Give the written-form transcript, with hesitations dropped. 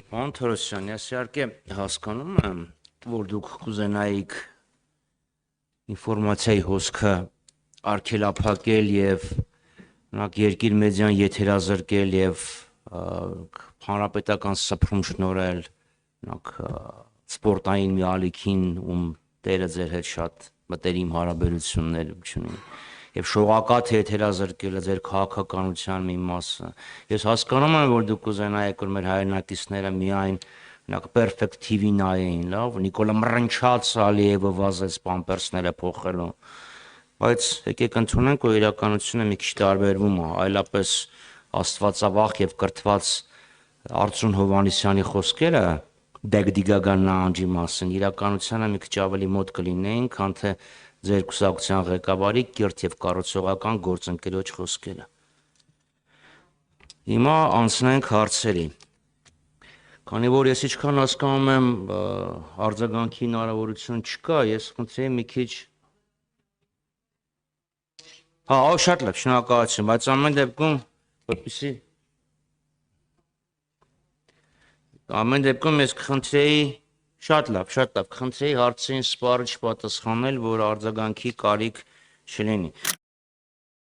Պարոն Թորոսյան, ես իհարկե հասկանում եմ, որ դուք կուզենայիք ինֆորմացիայի հոսքը արգելափակել եւ երկիր մեդիան եթերազրկել եւ հանրապետական սփռում շնորհել սպորտային մի ալիքին, ում տերը ձեր հետ շատ մտերիմ հարաբերություններ չունի եւ շողակաթ եթերազրկելը ձեր քաղաքականության մի մասը։ Ես հասկանում եմ, որ դուք կուզենայիք, որ մեր հայրենակիցները միայն perfect TV նայեին, լավ, Նիկոլա մռնչաց Ալիևը վազեց պամպերսները փոխելու, բայց եկեք ընդունենք, որ իրականությունը մի քիչ տարբերվում է, այլապես աստվածավախ եւ կրթված Արծրուն Հովհաննիսյանի խոսքերը Դեգդիգական նահանջի մասին իրականությանը մի քիչ ավելի մոտ կլինեին, քան թե ձեր կուսակցության ղեկավարի կիրթ եւ կառուցողական գործընկերոջ խոսքերը։ Հիմա անցնենք հարցերի։ Քանի որ ես ինչքան հասկանում եմ, արձագանքի հնարավորություն չկա, ես խնդրեի մի քիչ շատ լավ, շնորհակալություն, բայց ամեն դեպքում, որպեսզի ամեն դեպքում ես կխնդրեի շատ լավ, կխնդրեի հարցերին սպառը չպատասխանել, որ արձագանքի կարիք չլինի։